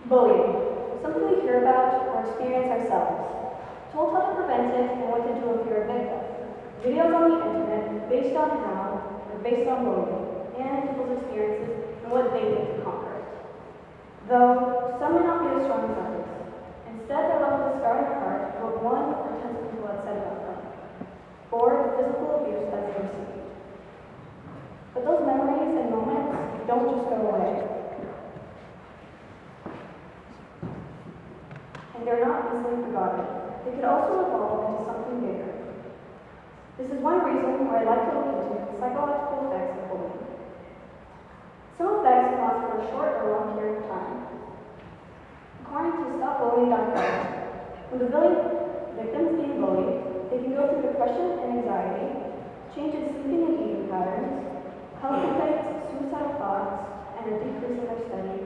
Bullying, something we hear about or experience ourselves. Told how to prevent it and what to do if you're a victim. Videos on the internet based on how, or based on bullying, and people's experiences and what they did to conquer it. Though some may not be as strong as others. Instead, they're left with a scar in their heart for what one or tens of people had said about them, or the physical abuse that they received. But those memories and moments don't just go away. And they're not easily forgotten. They could also evolve into something bigger. This is one reason why I like to look into the psychological effects of bullying. Some effects can last for a short or long period of time. According to StopBullying.com, when the victims being bullied, they can go through depression and anxiety, change in sleeping and eating patterns, health effects, suicidal thoughts, and a decrease in their study,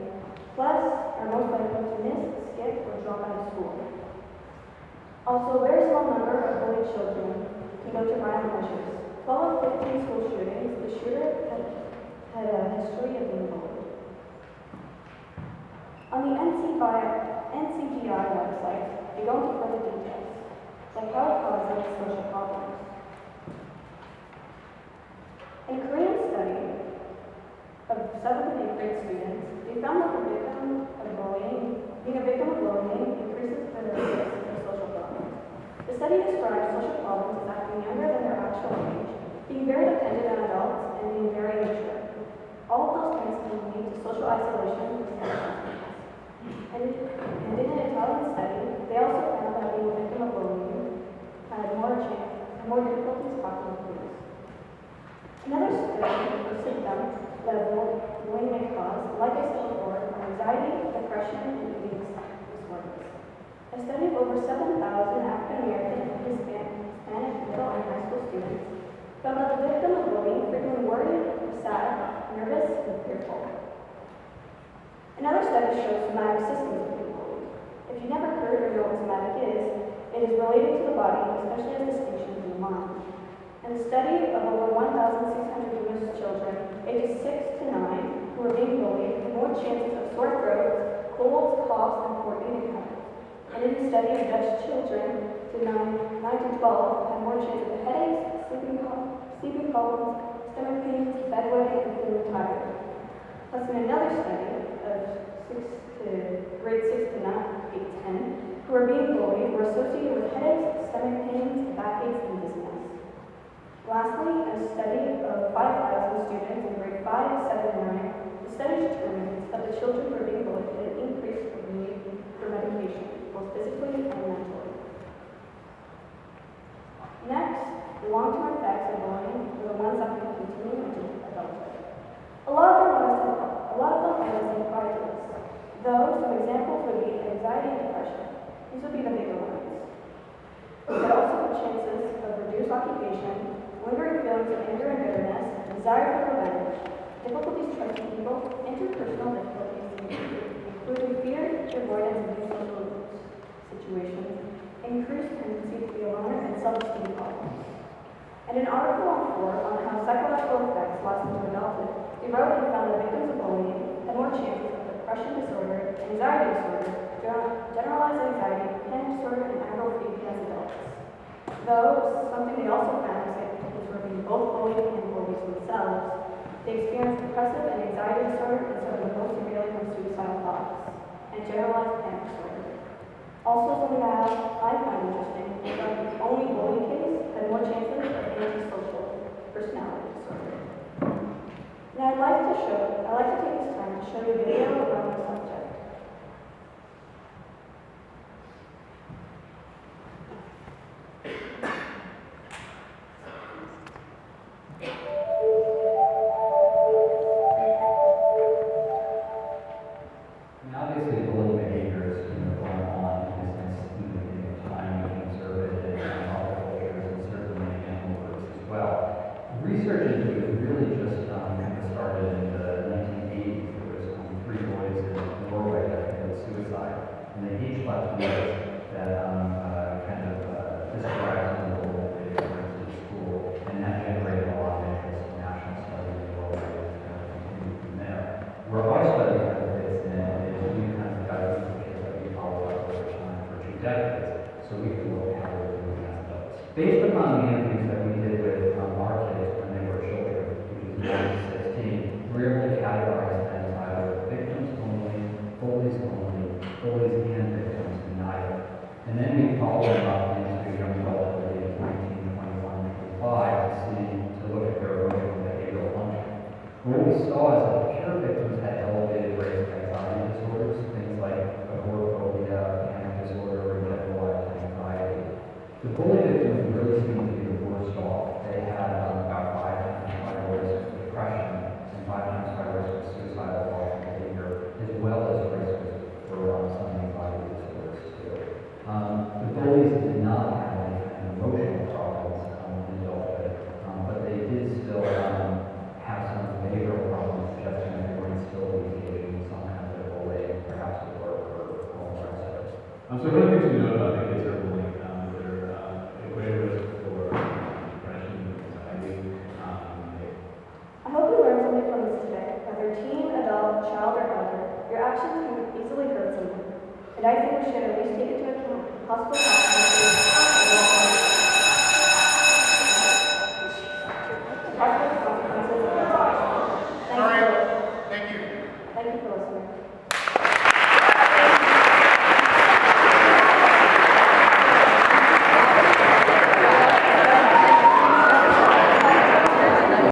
plus are most likely to miss, skip, or drop out of school. Also, a very small number of bullied children can go to violent measures. 12 of 15 school shootings, the shooter had a history of being bullied. On the NCGI website, they go into further details, like how it causes social problems. In a Korean study of 7th and 8th grade students, they found that being a victim of bullying increases the risk of social problems. The study describes social problems as acting younger than their actual age, being very dependent on adults, and being very immature. All of those things can lead to social isolation and in an Italian study, they also found that being a victim of bullying had more difficulties talking with police. Another study of symptoms that bullying may cause, like I said before, are anxiety, depression, and eating disorders. A study of over 7,000 African American and Hispanic middle and high school students found that the victim of bullying frequently worried, sad, nervous, and fearful. Another study shows somatic systems of being bullied. If you've never heard or know what somatic is, it is related to the body, especially as distinctions in the mind. In the study of over 1,600 U.S. children, ages 6 to 9, who were being bullied, had more chances of sore throats, colds, coughs, and poor eating habits. And in the study of Dutch children, to 9 to 12, had more chances of headaches, sleeping problems, stomach pains, bedwetting, and feeling tired. Plus, in another study of grade 6 to 9, 8 to 10, who were being bullied, were associated with headaches, stomach pains, backaches, and dizziness. Lastly, a study of 5,000 students in grade 5, 7, and 9, the study determines that the children who were being bullied had an increased need for medication, both physically and mentally. Next, the long-term effects of bullying are the ones that can continue into adulthood. A lot of them are the same prior to this, though some examples would be anxiety and depression. These would be the bigger ones. But also the chances of reduced occupation, lingering feelings of anger and bitterness, desire for revenge, difficulties trusting people, interpersonal difficulties, including fear, avoidance, and social situations, increased tendency to be a loner, and self-esteem problems. And an article on 4 on how psychological effects last into adulthood, they wrote and found that victims of bullying had more chances of depression disorder, anxiety disorder, generalized anxiety, panic disorder, and agoraphobia as adults. Though, something they also found is that victims were being both bullied and bullies themselves, they experienced depressive and anxiety disorder and suffered most severely from suicidal thoughts and generalized panic disorder. Also, something that I find interesting is that the only bullying case had more chances of antisocial personality disorder. Now, I'd like to take this time to show you a video around the subject. Obviously, bullying behavior is going on in this time we can observe it in other cultures and certainly in animal groups as well. Research into it really just kind of started in the 1980s. There was 3 boys in Norway that committed suicide, and they each left notes that described some of the role they experienced in school, and that generated a lot of interest in national studies in Norway and kind of continued from there. Where our study kind of fits in is we kind of got a decades. So we can look at how we're doing as adults. Based upon the interviews that we did with our kids when they were children, which is 16, we were able to categorize them as either victims only, bullies only, bullies and victims neither. And then we followed them up into young adults at the age of 19, 21, 25 to see, to look at their emotional and behavioral function. What we saw is that the pure victims had elevated rates of anxiety disorders, things like agoraphobia, panic disorder, or generalized anxiety. The bully victims really seemed to be the worst off. They had about 5 times higher risk of depression and 5 times higher risk of suicidal thoughts and behavior, as well as risk for some anxiety disorders too. The bullies did not have any kind of emotional problems in adulthood, but they did still have some behavioral problems, suggesting that they were still engaging in some kind of bullying, perhaps at work or home or elsewhere. So one of the things we know about the kids that are bullying, they're at greater risk for depression, anxiety. I hope you learned something from this today. Whether teen, adult, child, or elder, your actions can easily hurt someone. And I think we should at least take into account possible consequences